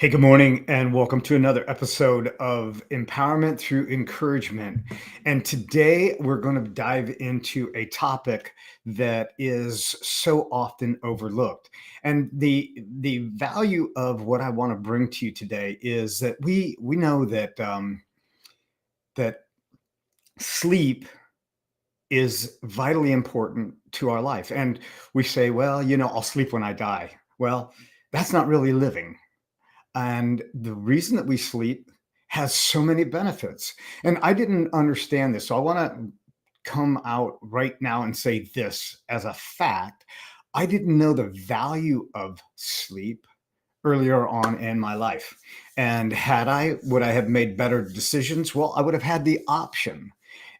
Hey, good morning, and welcome to another episode of Empowerment Through Encouragement. And today we're going to dive into a topic that is so often overlooked. And the value of what I want to bring to you today is that we know that sleep is vitally important to our life. And we say, well, I'll sleep when I die. Well, that's not really living. And the reason that we sleep has so many benefits. And I didn't understand this. So I want to come out right now and say this as a fact. I didn't know the value of sleep earlier on in my life. And would I have made better decisions? Well, I would have had the option.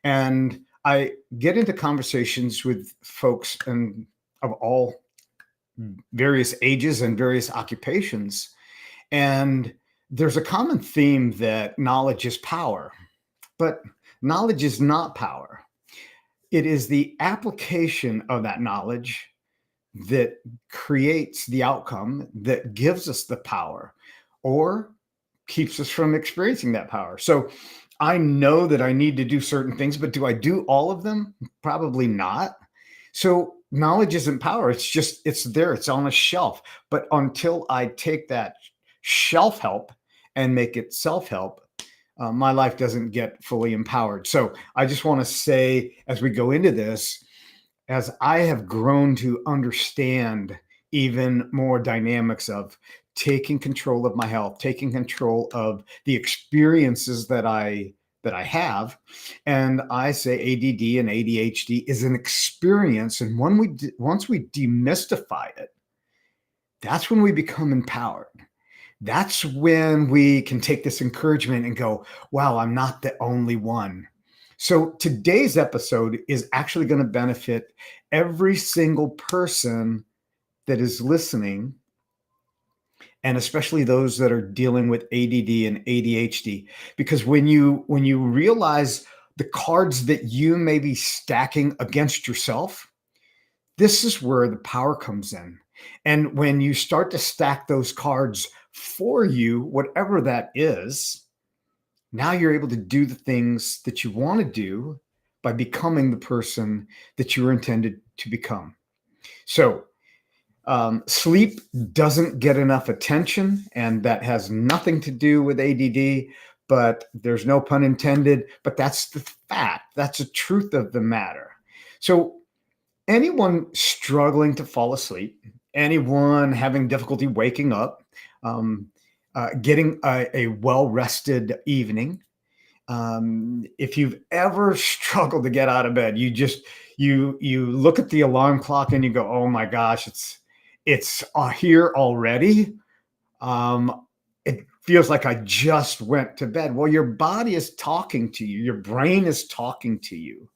And I get into conversations with folks and of all various ages and various occupations, and there's a common theme that knowledge is power, but knowledge is not power. It is the application of that knowledge that creates the outcome that gives us the power or keeps us from experiencing that power. So I know that I need to do certain things, but do I do all of them? Probably not. So knowledge isn't power. It's there, it's on a shelf. But until I take that shelf help and make it self help, my life doesn't get fully empowered. So I just want to say, as we go into this, as I have grown to understand even more dynamics of taking control of my health, taking control of the experiences that I have, and I say ADD and ADHD is an experience, and once we demystify it, that's when we become empowered. That's when we can take this encouragement and go, wow, I'm not the only one. So today's episode is actually going to benefit every single person that is listening, and especially those that are dealing with ADD and ADHD, because when you realize the cards that you may be stacking against yourself, this is where the power comes in. And when you start to stack those cards for you, whatever that is, now you're able to do the things that you want to do by becoming the person that you were intended to become. So, sleep doesn't get enough attention, and that has nothing to do with ADD, but there's no pun intended. But that's the fact, that's the truth of the matter. So, anyone struggling to fall asleep, anyone having difficulty waking up, um, getting a well rested evening, if you've ever struggled to get out of bed, you look at the alarm clock and you go, "Oh my gosh, it's here already." It feels like I just went to bed. Well, your body is talking to you, your brain is talking to you.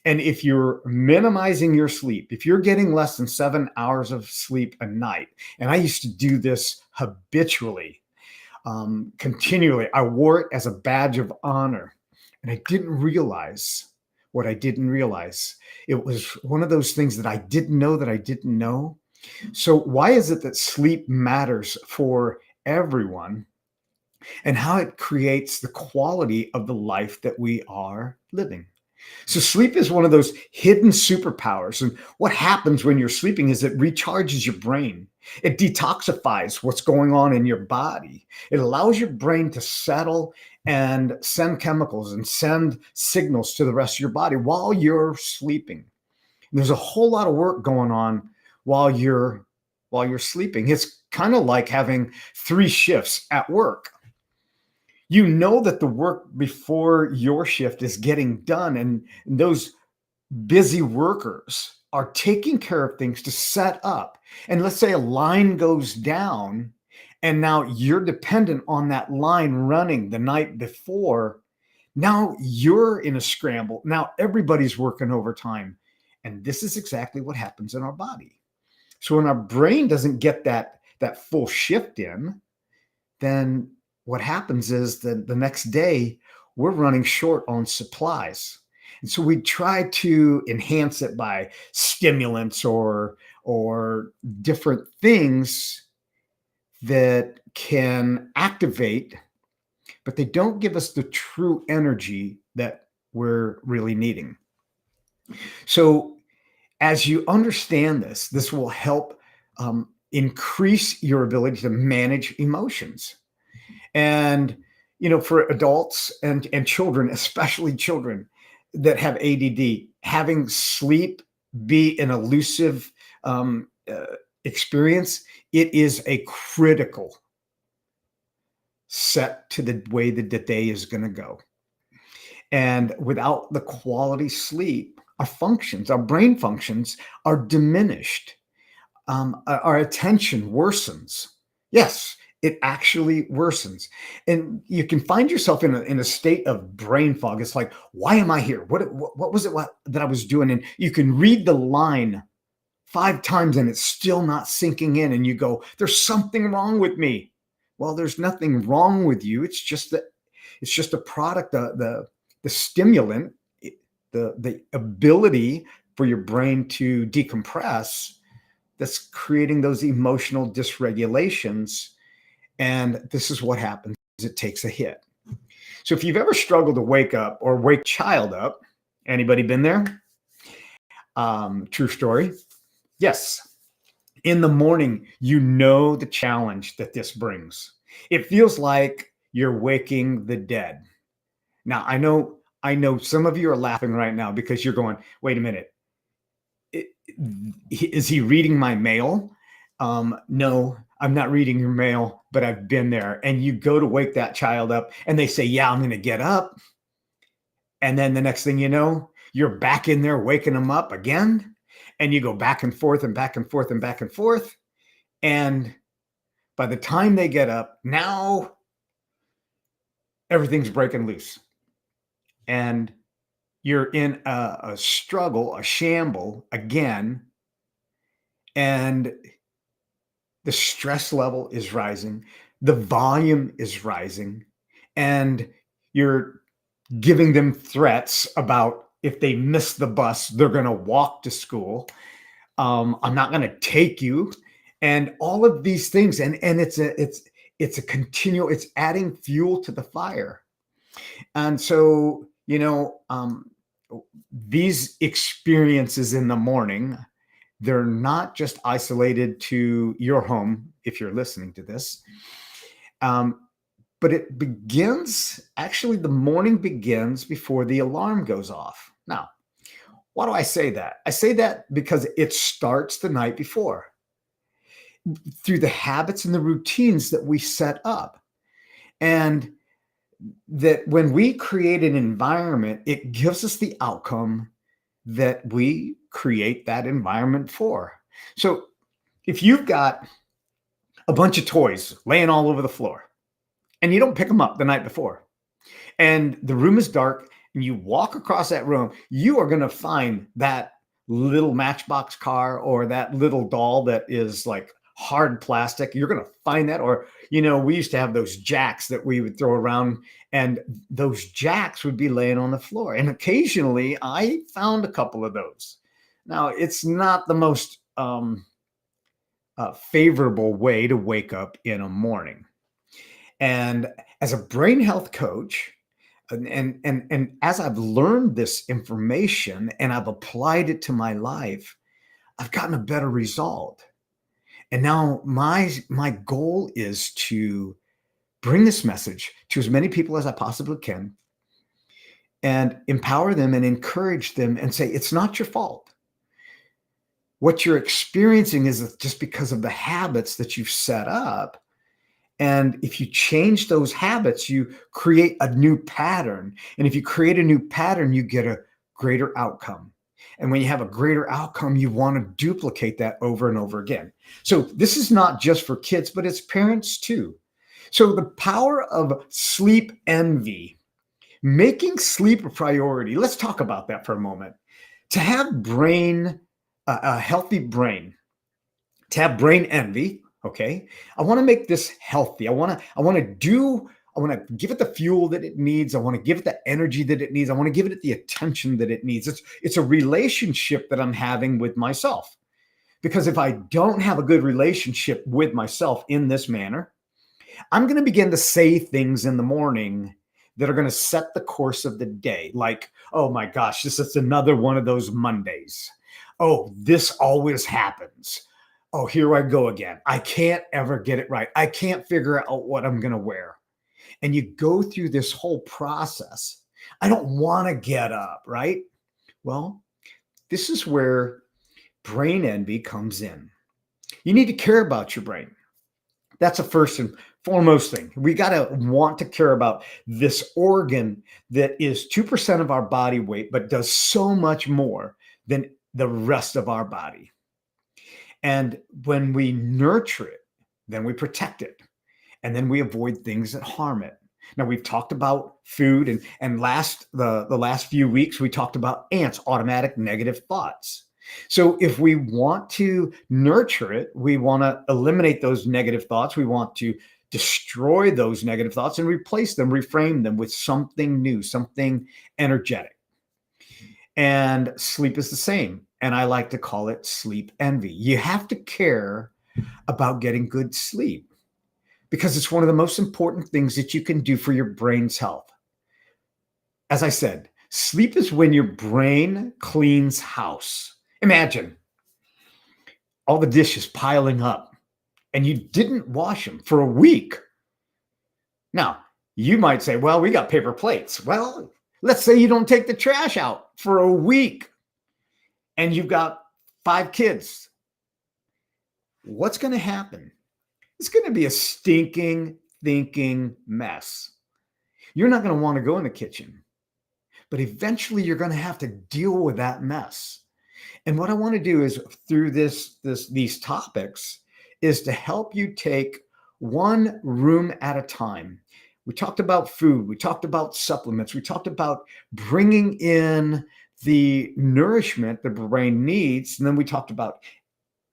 And if you're minimizing your sleep, if you're getting less than 7 hours of sleep a night, and I used to do this habitually, continually, I wore it as a badge of honor. And I didn't realize what I didn't realize. It was one of those things that I didn't know that I didn't know. So, why is it that sleep matters for everyone, and how it creates the quality of the life that we are living? So sleep is one of those hidden superpowers. And what happens when you're sleeping is it recharges your brain. It detoxifies what's going on in your body. It allows your brain to settle and send chemicals and send signals to the rest of your body while you're sleeping. And there's a whole lot of work going on while you're sleeping. It's kind of like having three shifts at work. You know that the work before your shift is getting done, and those busy workers are taking care of things to set up. And let's say a line goes down, and now you're dependent on that line running the night before. Now you're in a scramble. Now everybody's working overtime. And this is exactly what happens in our body. So when our brain doesn't get that full shift in, then what happens is that the next day we're running short on supplies. And so we try to enhance it by stimulants or different things that can activate, but they don't give us the true energy that we're really needing. So, as you understand this, this will help increase your ability to manage emotions. And, for adults and children, especially children that have ADD, having sleep be an elusive experience, it is a critical set to the way that the day is going to go. And without the quality sleep, our functions, our brain functions are diminished. Our attention worsens. Yes, it actually worsens. And you can find yourself in a state of brain fog. It's like, why am I here? What was it that I was doing? And you can read the line 5 times and it's still not sinking in. And you go, there's something wrong with me. Well, there's nothing wrong with you. It's just a product, the stimulant, the ability for your brain to decompress that's creating those emotional dysregulations. And this is what happens. It takes a hit. So if you've ever struggled to wake up or wake child up, anybody been there? True story. Yes. In the morning, the challenge that this brings. It feels like you're waking the dead. Now, I know some of you are laughing right now because you're going, wait a minute. Is he reading my mail? No, I'm not reading your mail, but I've been there. And you go to wake that child up and they say, yeah, I'm going to get up. And then the next thing you know, you're back in there waking them up again. And you go back and forth and back and forth and back and forth. And by the time they get up, now everything's breaking loose. And you're in a struggle, a shamble again. And the stress level is rising. The volume is rising. And you're giving them threats about if they miss the bus, they're going to walk to school. I'm not going to take you. And all of these things. And it's a continual, it's adding fuel to the fire. And so, these experiences in the morning, they're not just isolated to your home, if you're listening to this, but it begins, actually, the morning begins before the alarm goes off. Now, why do I say that? I say that because it starts the night before through the habits and the routines that we set up. And that when we create an environment, it gives us the outcome that we create that environment for. So if you've got a bunch of toys laying all over the floor and you don't pick them up the night before and the room is dark and you walk across that room, you are going to find that little Matchbox car or that little doll that is like hard plastic. You're going to find that. Or, we used to have those jacks that we would throw around, and those jacks would be laying on the floor. And occasionally I found a couple of those. Now, it's not the most favorable way to wake up in a morning. And as a brain health coach, and as I've learned this information and I've applied it to my life, I've gotten a better result. And now my goal is to bring this message to as many people as I possibly can and empower them and encourage them and say, it's not your fault. What you're experiencing is just because of the habits that you've set up. And if you change those habits, you create a new pattern. And if you create a new pattern, you get a greater outcome. And when you have a greater outcome, you want to duplicate that over and over again. So this is not just for kids, but it's parents too. So the power of sleep envy, making sleep a priority. Let's talk about that for a moment. To have a healthy brain, to have brain envy, okay, I want to make this healthy. I want to give it the fuel that it needs. I want to give it the energy that it needs. I want to give it the attention that it needs. It's a relationship that I'm having with myself, Because if I don't have a good relationship with myself in this manner, I'm going to begin to say things in the morning that are going to set the course of the day. Like, oh my gosh, this is another one of those Mondays. Oh, this always happens. Oh, here I go again. I can't ever get it right. I can't figure out what I'm going to wear. And you go through this whole process. I don't want to get up, right? Well, this is where brain envy comes in. You need to care about your brain. That's a first and foremost thing. We got to want to care about this organ that is 2% of our body weight, but does so much more than the rest of our body. And when we nurture it, then we protect it. And then we avoid things that harm it. Now we've talked about food and the last few weeks we talked about ants, automatic negative thoughts. So if we want to nurture it, we want to eliminate those negative thoughts. We want to destroy those negative thoughts and replace them, reframe them with something new, something energetic. And sleep is the same. And I like to call it sleep envy. You have to care about getting good sleep because it's one of the most important things that you can do for your brain's health. As I said, sleep is when your brain cleans house. Imagine all the dishes piling up and you didn't wash them for a week. Now, you might say, well, we got paper plates. Well, let's say you don't take the trash out for a week and you've got 5 kids. What's going to happen? It's going to be a stinking, thinking mess. You're not going to want to go in the kitchen, but eventually you're going to have to deal with that mess. And what I want to do is through these topics is to help you take one room at a time. We talked about food. We talked about supplements. We talked about bringing in the nourishment the brain needs. And then we talked about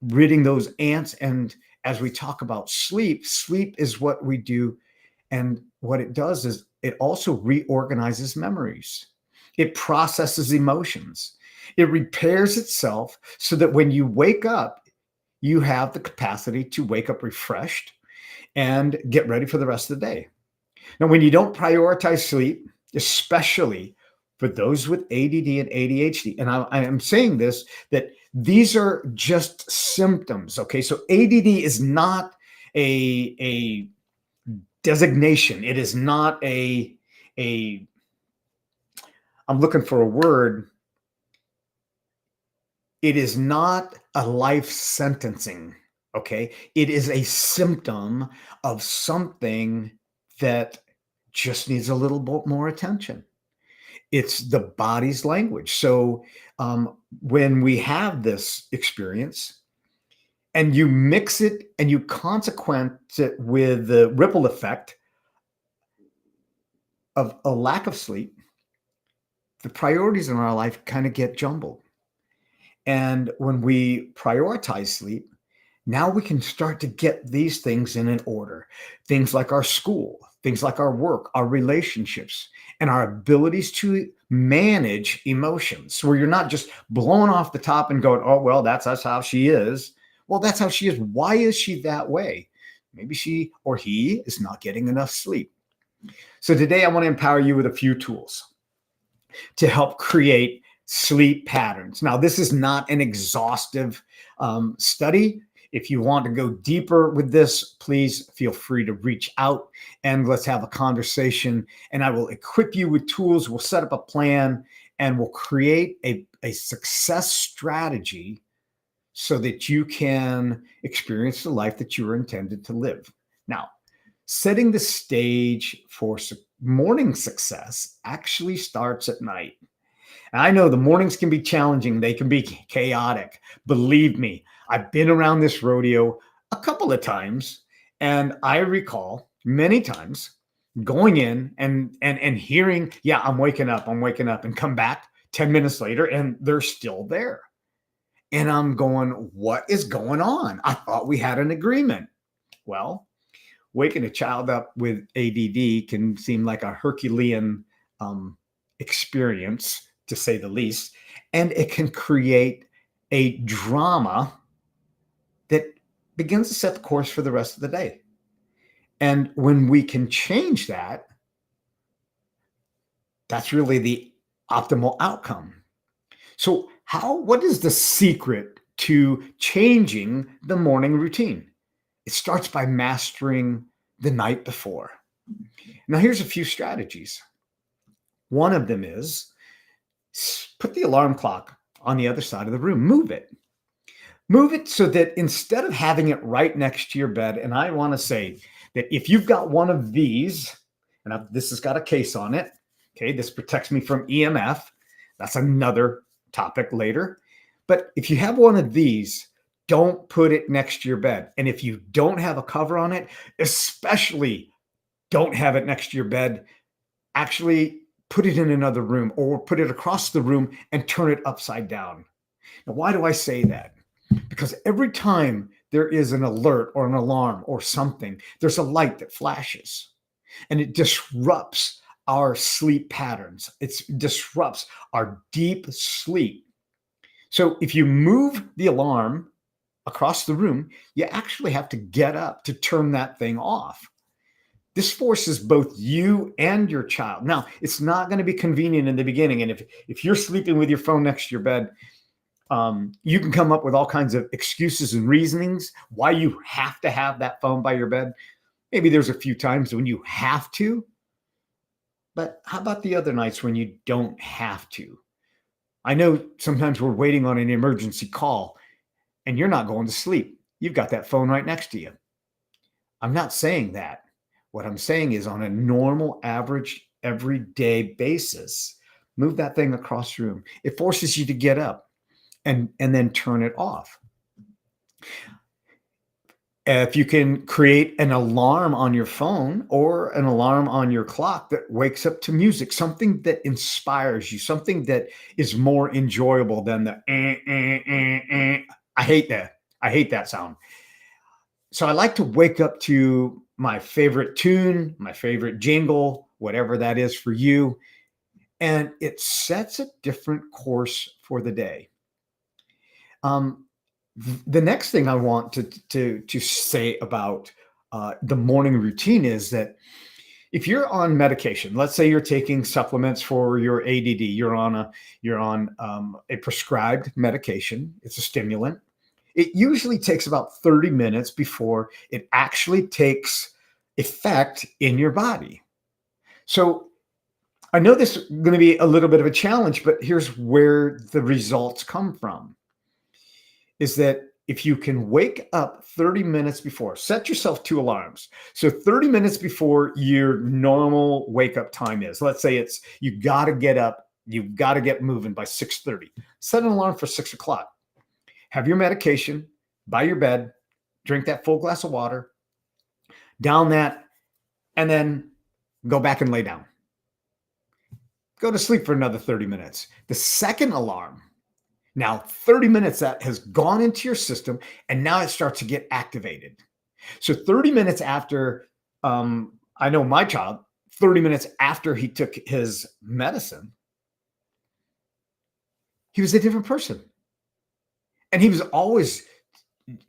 ridding those ants. And as we talk about sleep, sleep is what we do. And what it does is it also reorganizes memories. It processes emotions. It repairs itself so that when you wake up, you have the capacity to wake up refreshed and get ready for the rest of the day. Now, when you don't prioritize sleep, especially for those with ADD and ADHD, and I am saying this, that these are just symptoms, okay? So ADD is not a designation. It is not I'm looking for a word. It is not a life sentencing, okay? It is a symptom of something that just needs a little bit more attention. It's the body's language. So when we have this experience and you mix it and you consequence it with the ripple effect of a lack of sleep, the priorities in our life kind of get jumbled. And when we prioritize sleep, now we can start to get these things in an order. Things like our school, things like our work, our relationships, and our abilities to manage emotions, where you're not just blowing off the top and going, oh, well, that's how she is. Well, that's how she is. Why is she that way? Maybe she or he is not getting enough sleep. So today I want to empower you with a few tools to help create sleep patterns. Now, this is not an exhaustive study. If you want to go deeper with this, please feel free to reach out and let's have a conversation. And I will equip you with tools. We'll set up a plan and we'll create a success strategy so that you can experience the life that you were intended to live. Now, setting the stage for morning success actually starts at night. And I know the mornings can be challenging. They can be chaotic. Believe me, I've been around this rodeo a couple of times, and I recall many times going in and hearing, yeah, I'm waking up, and come back 10 minutes later, and they're still there. And I'm going, what is going on? I thought we had an agreement. Well, waking a child up with ADD can seem like a Herculean experience, to say the least, and it can create a drama begins to set the course for the rest of the day. And when we can change that, that's really the optimal outcome. So, what is the secret to changing the morning routine? It starts by mastering the night before. Now, here's a few strategies. One of them is put the alarm clock on the other side of the room, move it. Move it so that instead of having it right next to your bed, and I want to say that if you've got one of these, and this has got a case on it, okay, this protects me from EMF. That's another topic later. But if you have one of these, don't put it next to your bed. And if you don't have a cover on it, especially don't have it next to your bed. Actually, put it in another room or put it across the room and turn it upside down. Now, why do I say that? Because every time there is an alert or an alarm or something, there's a light that flashes and it disrupts our sleep patterns. It disrupts our deep sleep. So if you move the alarm across the room, you actually have to get up to turn that thing off. This forces both you and your child. Now, it's not going to be convenient in the beginning. And if you're sleeping with your phone next to your bed, you can come up with all kinds of excuses and reasonings why you have to have that phone by your bed. Maybe there's a few times when you have to, but how about the other nights when you don't have to? I know sometimes we're waiting on an emergency call and you're not going to sleep. You've got that phone right next to you. I'm not saying that. What I'm saying is on a normal, average, everyday basis, move that thing across the room. It forces you to get up and then turn it off. If you can create an alarm on your phone or an alarm on your clock that wakes up to music, something that inspires you, something that is more enjoyable than the I hate that. I hate that sound. So I like to wake up to my favorite tune, my favorite jingle, whatever that is for you. And it sets a different course for the day. The next thing I want to say about the morning routine is that if you're on medication, let's say you're taking supplements for your ADD, you're on a prescribed medication. It's a stimulant. It usually takes about 30 minutes before it actually takes effect in your body. So I know this is going to be a little bit of a challenge, but here's where the results come from. Is that if you can wake up 30 minutes before, set yourself 2 alarms. So 30 minutes before your normal wake up time is, let's say you got to get up, you've got to get moving by 6:30. Set an alarm for 6 o'clock. Have your medication by your bed, drink that full glass of water, down that, and then go back and lay down. Go to sleep for another 30 minutes. The second alarm, now 30 minutes that has gone into your system, and now it starts to get activated. So 30 minutes after, I know my child, 30 minutes after he took his medicine, he was a different person. And he was always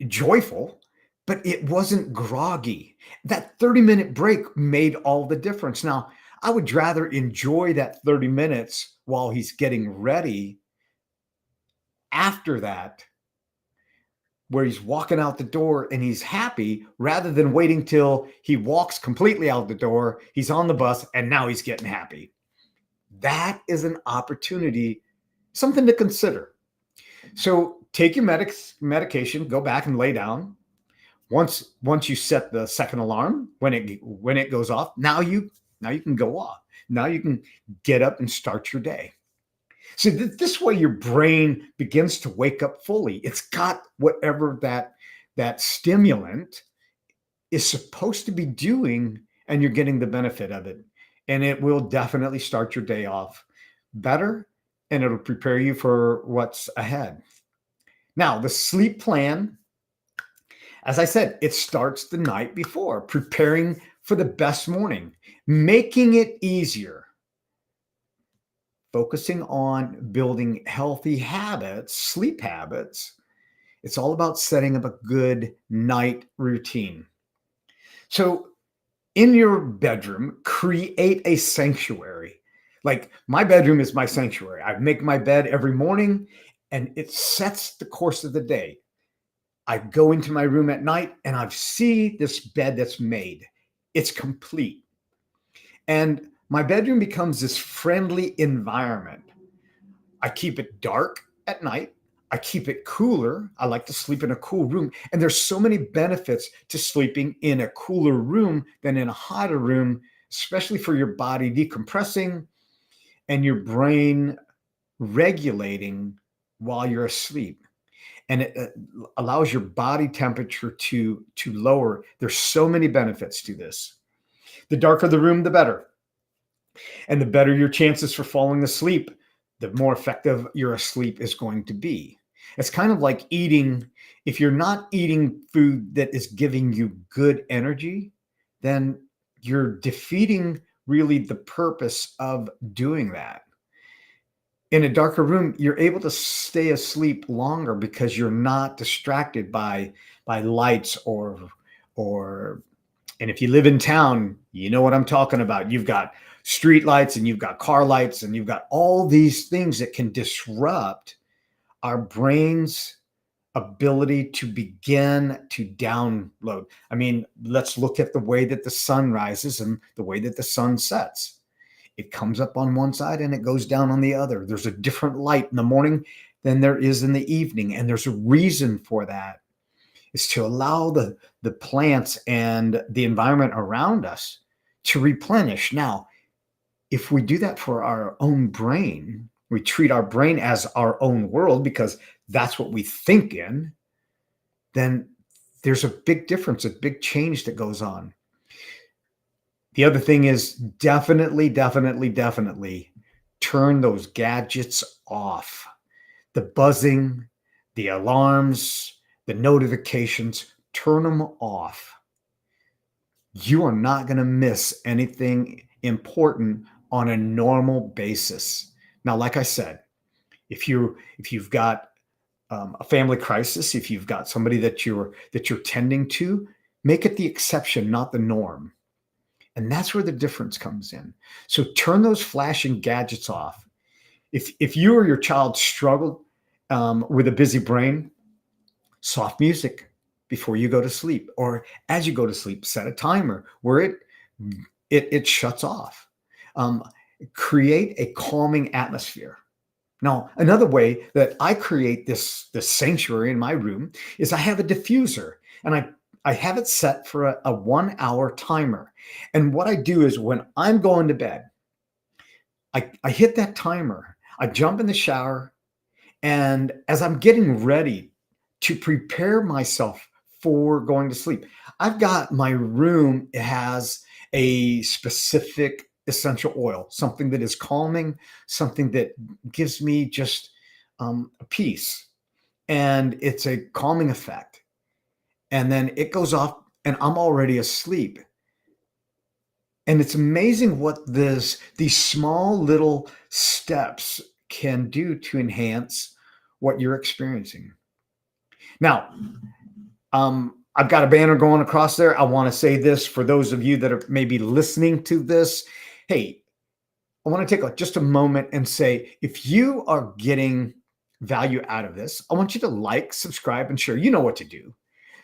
joyful, but it wasn't groggy. That 30-minute break made all the difference. Now, I would rather enjoy that 30 minutes while he's getting ready after that, where he's walking out the door and he's happy, rather than waiting till he walks completely out the door, he's on the bus, and now he's getting happy. That is an opportunity, something to consider. So take your medication, go back and lay down. Once you set the second alarm, when it goes off, now you can go off. Now you can get up and start your day. So this way your brain begins to wake up fully. It's got whatever that stimulant is supposed to be doing, and you're getting the benefit of it. And it will definitely start your day off better, and it'll prepare you for what's ahead. Now, the sleep plan, as I said, it starts the night before, preparing for the best morning, making it easier, focusing on building healthy habits, sleep habits, It's all about setting up a good night routine. So, in your bedroom, create a sanctuary. Like my bedroom is my sanctuary. I make my bed every morning and it sets the course of the day. I go into my room at night and I see this bed that's made. It's complete. And my bedroom becomes this friendly environment. I keep it dark at night. I keep it cooler. I like to sleep in a cool room. And there's so many benefits to sleeping in a cooler room than in a hotter room, especially for your body decompressing and your brain regulating while you're asleep. And it allows your body temperature to lower. There's so many benefits to this. The darker the room, the better. And the better your chances for falling asleep, the more effective your sleep is going to be. It's kind of like eating. If you're not eating food that is giving you good energy, then you're defeating really the purpose of doing that. In a darker room, you're able to stay asleep longer because you're not distracted by lights or and if you live in town, you know what I'm talking about. You've got street lights and you've got car lights and you've got all these things that can disrupt our brain's ability to begin to download. I mean, let's look at the way that the sun rises and the way that the sun sets. It comes up on one side and it goes down on the other. There's a different light in the morning than there is in the evening. And there's a reason for that. Is to allow the plants and the environment around us to replenish. Now, if we do that for our own brain, we treat our brain as our own world because that's what we think in, then there's a big difference, a big change that goes on. The other thing is definitely turn those gadgets off. The buzzing, the alarms, the notifications, turn them off. You are not going to miss anything important on a normal basis. Now, like I said, if you've got a family crisis, if you've got somebody that you're tending to, make it the exception, not the norm. And that's where the difference comes in. So turn those flashing gadgets off. If you or your child struggle with a busy brain, soft music before you go to sleep, or as you go to sleep, set a timer where it shuts off. Create a calming atmosphere. Now, another way that I create this sanctuary in my room is I have a diffuser, and I have it set for a 1 hour timer. And what I do is when I'm going to bed, I hit that timer, I jump in the shower, and as I'm getting ready to prepare myself for going to sleep, I've got my room, it has a specific essential oil, something that is calming, something that gives me just a peace. And it's a calming effect. And then it goes off, and I'm already asleep. And it's amazing what these small little steps can do to enhance what you're experiencing. Now, I've got a banner going across there. I want to say this for those of you that are maybe listening to this. Hey, I want to take just a moment and say, if you are getting value out of this, I want you to like, subscribe, and share. You know what to do.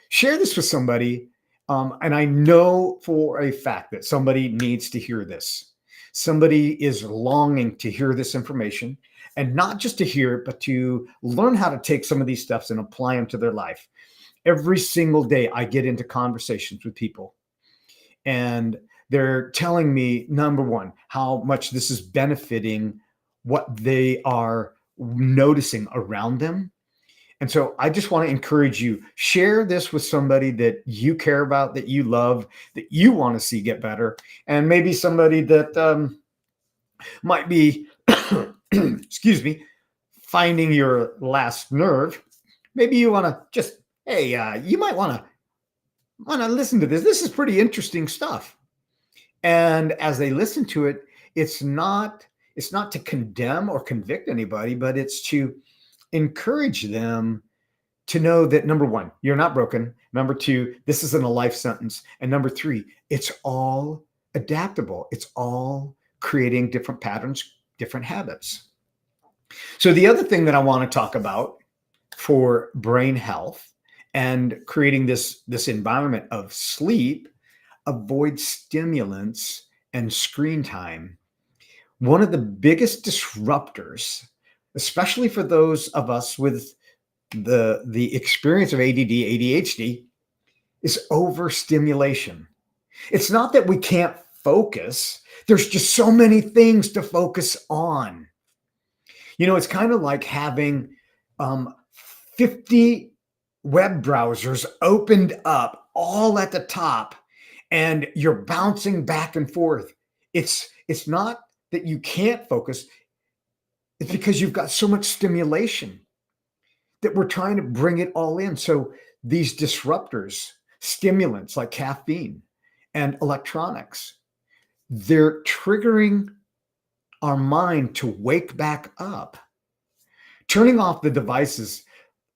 Share this with somebody. And I know for a fact that somebody needs to hear this. Somebody is longing to hear this information, and not just to hear it, but to learn how to take some of these steps and apply them to their life. Every single day, I get into conversations with people, and they're telling me, number one, how much this is benefiting what they are noticing around them. And so I just want to encourage you, share this with somebody that you care about, that you love, that you want to see get better, and maybe somebody that might be, excuse me, finding your last nerve. Maybe you want to just, hey, you might want to listen to this. This is pretty interesting stuff. And as they listen to it, it's not to condemn or convict anybody, but it's to encourage them to know that number one, you're not broken. Number two, this isn't a life sentence. And number three, it's all adaptable. It's all creating different patterns, different habits. So the other thing that I want to talk about for brain health and creating this environment of sleep, avoid stimulants and screen time. One of the biggest disruptors, especially for those of us with the experience of ADD, ADHD, is overstimulation. It's not that we can't focus. There's just so many things to focus on. It's kind of like having 50 web browsers opened up all at the top and you're bouncing back and forth. It's not that you can't focus. It's because you've got so much stimulation that we're trying to bring it all in. So these disruptors, stimulants like caffeine and electronics, they're triggering our mind to wake back up. Turning off the devices,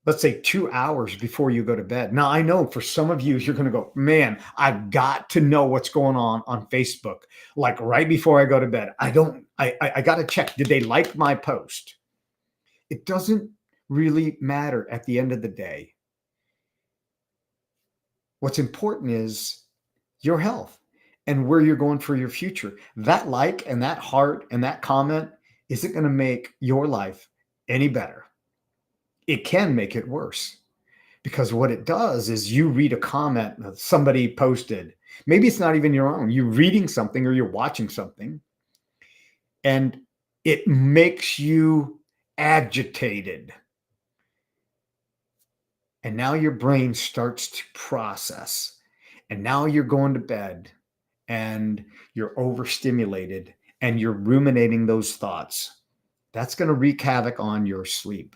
let's say 2 hours before you go to bed. Now, I know for some of you, you're going to go, man, I've got to know what's going on Facebook, like right before I go to bed. I got to check. Did they like my post? It doesn't really matter at the end of the day. What's important is your health and where you're going for your future. That like and that heart and that comment isn't going to make your life any better. It can make it worse, because what it does is you read a comment that somebody posted. Maybe it's not even your own. You're reading something or you're watching something, and it makes you agitated. And now your brain starts to process. And now you're going to bed and you're overstimulated and you're ruminating those thoughts. That's going to wreak havoc on your sleep.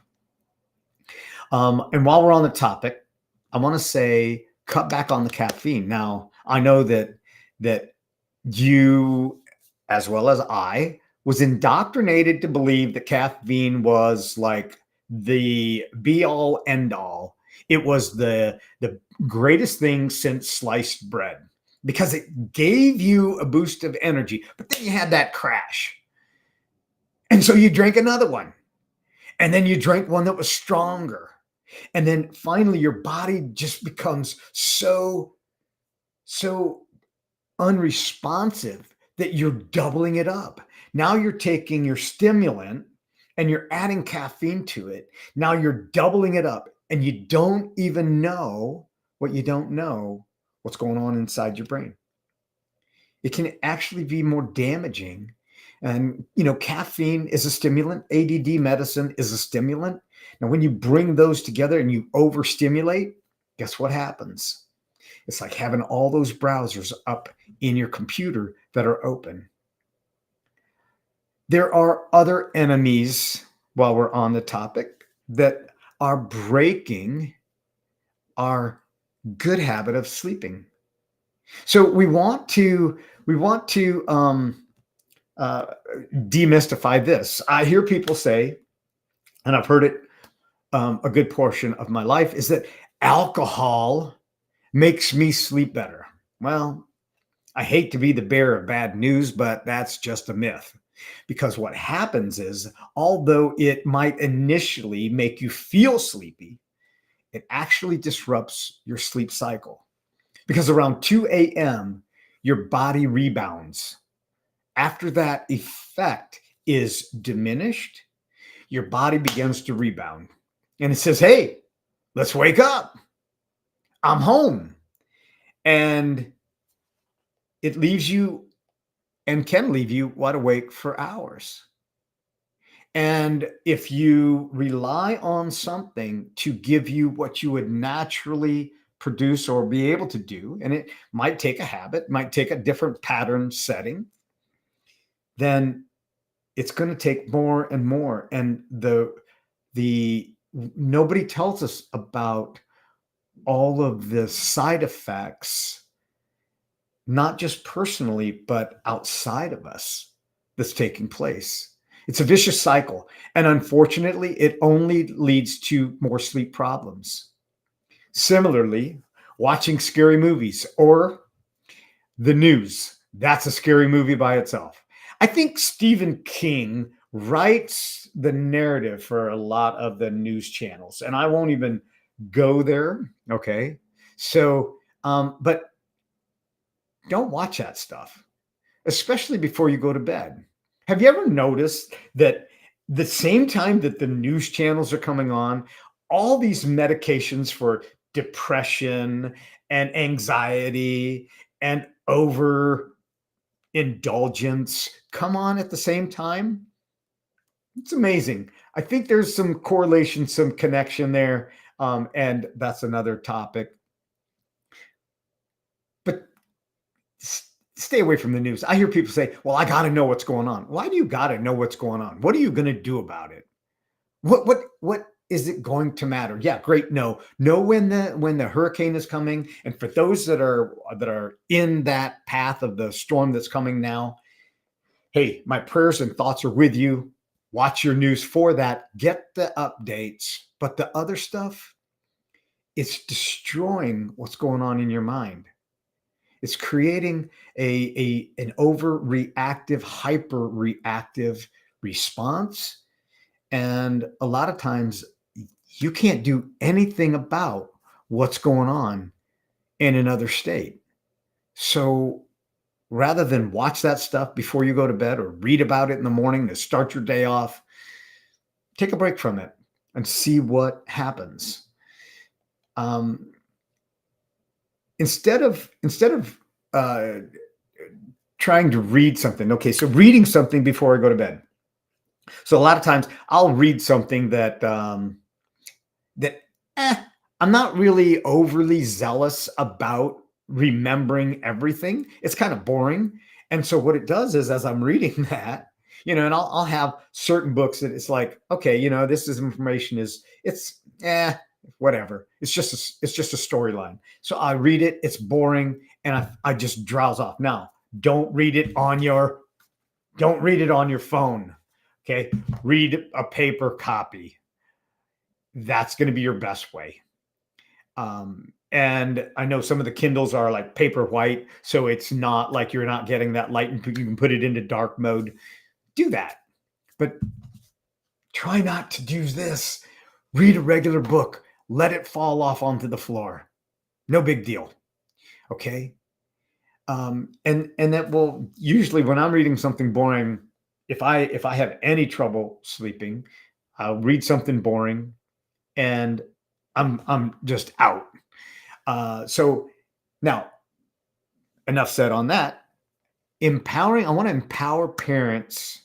And while we're on the topic, I want to say cut back on the caffeine. Now, I know that you, as well as I, was indoctrinated to believe that caffeine was like the be all end all. It was the greatest thing since sliced bread because it gave you a boost of energy, but then you had that crash. And so you drank another one. And then you drank one that was stronger. And then finally your body just becomes so unresponsive that you're doubling it up. Now you're taking your stimulant and you're adding caffeine to it. Now you're doubling it up and you don't even know what you don't know what's going on inside your brain. It can actually be more damaging. And, caffeine is a stimulant. ADD medicine is a stimulant. Now, when you bring those together and you overstimulate, guess what happens? It's like having all those browsers up in your computer that are open. There are other enemies, while we're on the topic, that are breaking our good habit of sleeping. So we want to demystify this. I hear people say, and I've heard it a good portion of my life, is that alcohol makes me sleep better. Well, I hate to be the bearer of bad news, but that's just a myth. Because what happens is, although it might initially make you feel sleepy, it actually disrupts your sleep cycle. Because around 2 a.m., your body rebounds. After that effect is diminished, your body begins to rebound. And it says, hey, let's wake up. I'm home. And it leaves you and can leave you wide awake for hours. And if you rely on something to give you what you would naturally produce or be able to do, and it might take a habit, might take a different pattern setting, then it's going to take more and more. And the nobody tells us about all of the side effects, not just personally, but outside of us, that's taking place. It's a vicious cycle. And unfortunately, it only leads to more sleep problems. Similarly, watching scary movies or the news, that's a scary movie by itself. I think Stephen King writes the narrative for a lot of the news channels, and I won't even go there. Okay. So, but don't watch that stuff, especially before you go to bed. Have you ever noticed that the same time that the news channels are coming on, all these medications for depression and anxiety and overindulgence come on at the same time? It's amazing. I think there's some correlation, some connection there. And that's another topic. But stay away from the news. I hear people say, "Well, I got to know what's going on." Why do you got to know what's going on? What are you going to do about it? What is it going to matter? Yeah, great. Know when the hurricane is coming, and for those that are in that path of the storm that's coming now, hey, my prayers and thoughts are with you. Watch your news for that. Get the updates, but the other stuff, it's destroying what's going on in your mind. It's creating an overreactive, hyper reactive response. And a lot of times you can't do anything about what's going on in another state. So rather than watch that stuff before you go to bed or read about it in the morning to start your day off, take a break from it and see what happens. Um, instead of uh, trying to read something. Okay, so reading something before I go to bed. So a lot of times I'll read something that I'm not really overly zealous about remembering everything. It's kind of boring. And so what it does is as I'm reading that, and I'll have certain books that it's like, okay, this is information it's whatever. It's just a storyline. So I read it, it's boring, and I just drowse off. Now, don't read it on your phone. Okay. Read a paper copy. That's going to be your best way. And I know some of the Kindles are like paper white, so it's not like you're not getting that light and you can put it into dark mode. Do that. But try not to do this. Read a regular book. Let it fall off onto the floor. No big deal. Okay. And that will usually when I'm reading something boring, if I have any trouble sleeping, I'll read something boring and I'm just out. So now enough said on that. I want to empower parents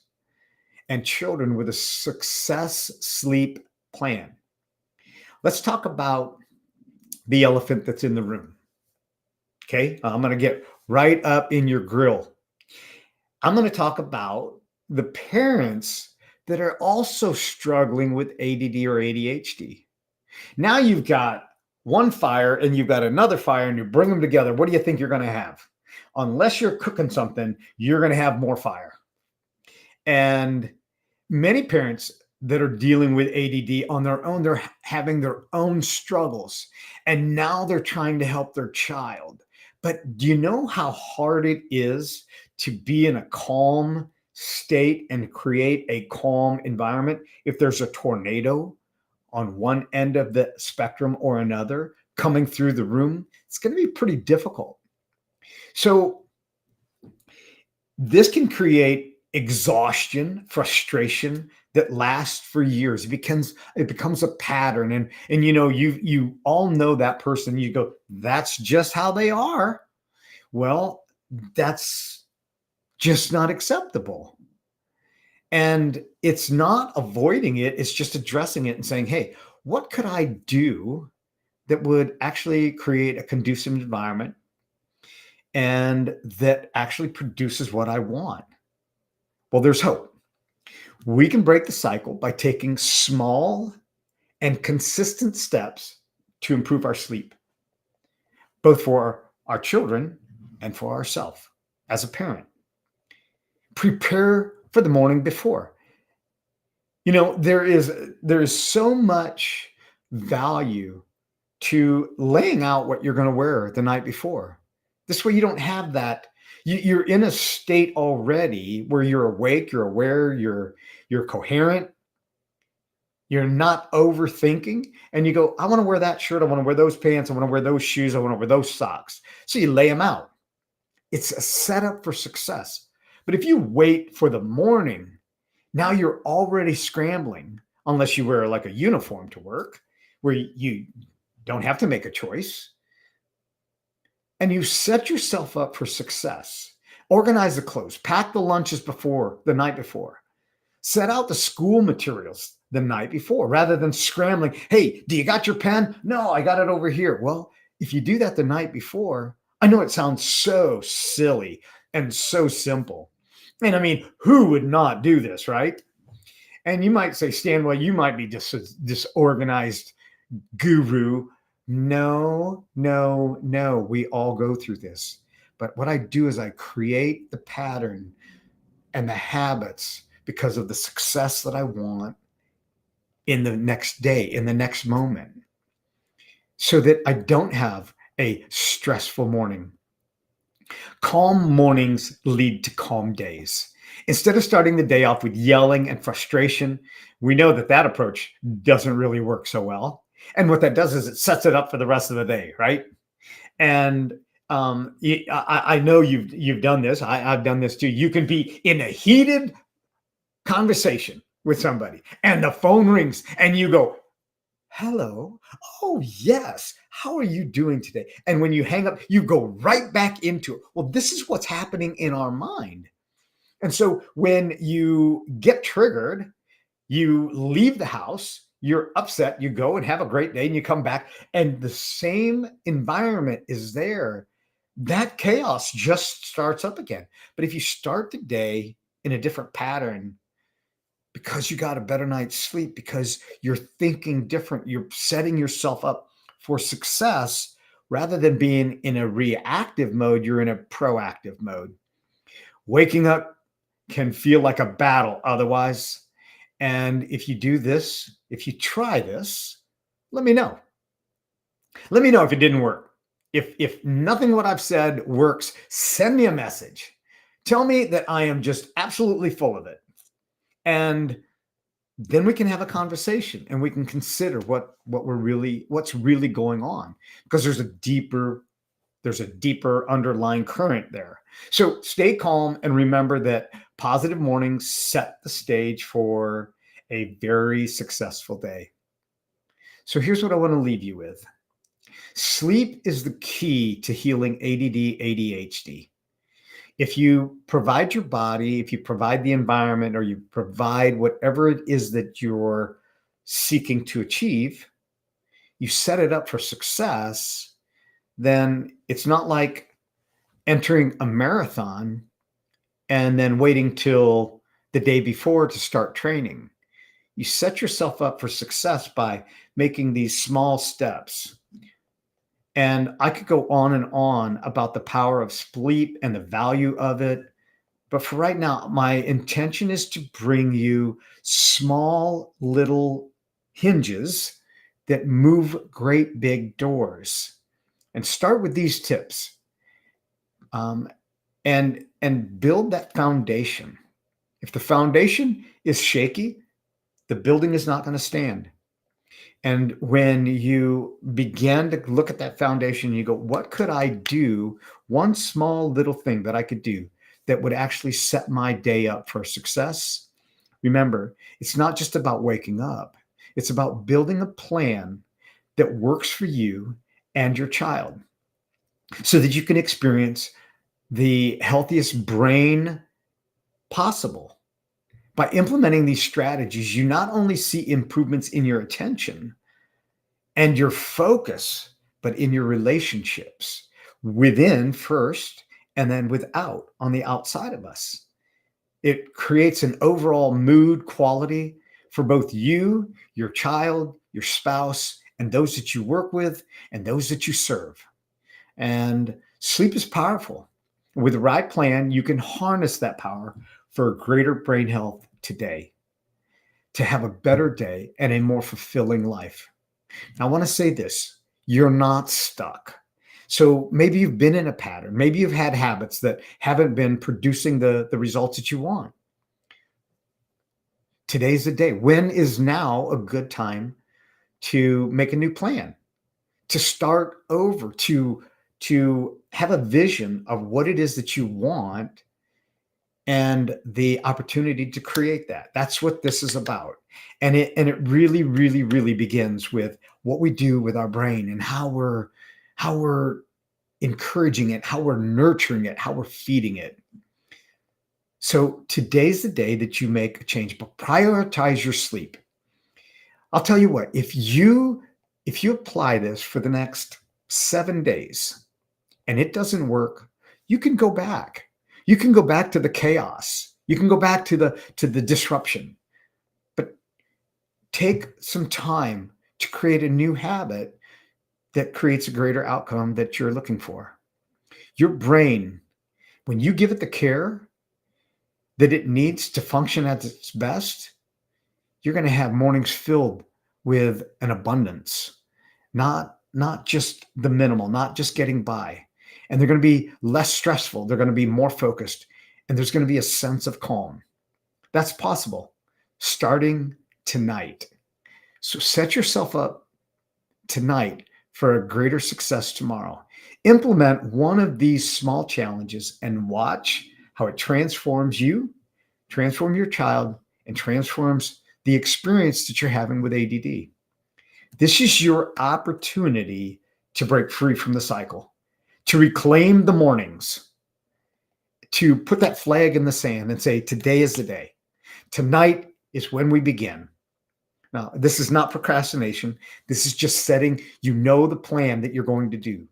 and children with a success sleep plan. Let's talk about the elephant that's in the room. Okay. I'm going to get right up in your grill. I'm going to talk about the parents that are also struggling with ADD or ADHD. Now you've got one fire and you've got another fire and you bring them together. What do you think you're going to have? Unless you're cooking something, you're going to have more fire. And many parents that are dealing with ADD on their own, they're having their own struggles. And now they're trying to help their child. But do you know how hard it is to be in a calm state and create a calm environment if there's a tornado on one end of the spectrum or another coming through the room? It's going to be pretty difficult. So this can create exhaustion, frustration that lasts for years. It becomes a pattern. And you all know that person. You go, that's just how they are. Well, that's just not acceptable. And it's not avoiding it, it's just addressing it and saying, hey, what could I do that would actually create a conducive environment and that actually produces what I want? Well, there's hope. We can break the cycle by taking small and consistent steps to improve our sleep, both for our children and for ourselves as a parent. Prepare for the morning before. There is so much value to laying out what you're going to wear the night before. This way, you don't have that. You're in a state already where you're awake, you're aware, you're coherent, you're not overthinking, and you go, I want to wear that shirt, I want to wear those pants, I want to wear those shoes, I want to wear those socks. So you lay them out. It's a setup for success. But if you wait for the morning, now you're already scrambling, unless you wear like a uniform to work where you don't have to make a choice. And you set yourself up for success. Organize the clothes, pack the lunches the night before, set out the school materials the night before rather than scrambling. Hey, do you got your pen? No, I got it over here. Well, if you do that the night before, I know it sounds so silly and so simple. And I mean, who would not do this, right? And you might say, Stan, well, you might be just a disorganized guru. No, no, no. We all go through this. But what I do is I create the pattern and the habits because of the success that I want in the next day, in the next moment, so that I don't have a stressful morning. Calm mornings lead to calm days. Instead of starting the day off with yelling and frustration, we know that approach doesn't really work so well. And what that does is it sets it up for the rest of the day, right? And I know you've done this. I've done this too. You can be in a heated conversation with somebody, and the phone rings, and you go, hello. Oh, yes. How are you doing today? And when you hang up, you go right back into it. Well, this is what's happening in our mind. And so when you get triggered, you leave the house, you're upset, you go and have a great day, and you come back, and the same environment is there. That chaos just starts up again. But if you start the day in a different pattern, because you got a better night's sleep, because you're thinking different, you're setting yourself up for success rather than being in a reactive mode, you're in a proactive mode. Waking up can feel like a battle otherwise. And if you do this, if you try this, let me know. Let me know if it didn't work. If nothing what I've said works, send me a message. Tell me that I am just absolutely full of it. And then we can have a conversation and we can consider what's really going on, because there's a deeper underlying current there. So stay calm and remember that positive mornings set the stage for a very successful day. So here's what I want to leave you with. Sleep is the key to healing ADD, ADHD. If you provide your body, if you provide the environment, or you provide whatever it is that you're seeking to achieve, you set it up for success, then it's not like entering a marathon and then waiting till the day before to start training. You set yourself up for success by making these small steps. And I could go on and on about the power of sleep and the value of it. But for right now, my intention is to bring you small little hinges that move great big doors. And start with these tips, and build that foundation. If the foundation is shaky, the building is not going to stand. And when you begin to look at that foundation, you go, what could I do? One small little thing that I could do that would actually set my day up for success. Remember, it's not just about waking up. It's about building a plan that works for you and your child so that you can experience the healthiest brain possible. By implementing these strategies, you not only see improvements in your attention and your focus, but in your relationships within first, and then without on the outside of us. It creates an overall mood quality for both you, your child, your spouse, and those that you work with and those that you serve. And sleep is powerful. With the right plan, you can harness that power for greater brain health today. to have a better day and a more fulfilling life. Now, I want to say this: you're not stuck. So maybe you've been in a pattern, maybe you've had habits that haven't been producing the results that you want. Today's the day. When is now a good time to make a new plan, to start over, to have a vision of what it is that you want and the opportunity to create that. That's what this is about. And it really, really, really begins with what we do with our brain and how we're encouraging it, how we're nurturing it, how we're feeding it. So today's the day that you make a change, but prioritize your sleep. I'll tell you what, if you apply this for the next 7 days and it doesn't work, you can go back. You can go back to the chaos. You can go back to the disruption. But take some time to create a new habit that creates a greater outcome that you're looking for. Your brain, when you give it the care that it needs to function at its best, you're going to have mornings filled with an abundance, not just the minimal, not just getting by. And they're going to be less stressful. They're going to be more focused. And there's going to be a sense of calm. That's possible starting tonight. So set yourself up tonight for a greater success tomorrow. Implement one of these small challenges and watch how it transforms you, transform your child, and transforms the experience that you're having with ADD. This is your opportunity to break free from the cycle, to reclaim the mornings, to put that flag in the sand and say, today is the day. Tonight is when we begin. Now, this is not procrastination. This is just setting, the plan that you're going to do.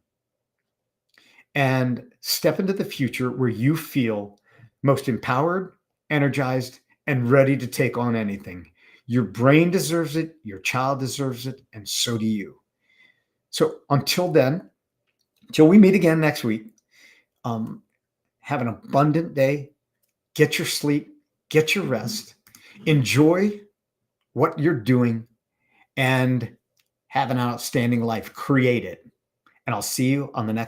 And step into the future where you feel most empowered, energized, and ready to take on anything. Your brain deserves it, your child deserves it, and so do you. So until then, until we meet again next week, have an abundant day, get your sleep, get your rest, enjoy what you're doing, and have an outstanding life. Create it. And I'll see you on the next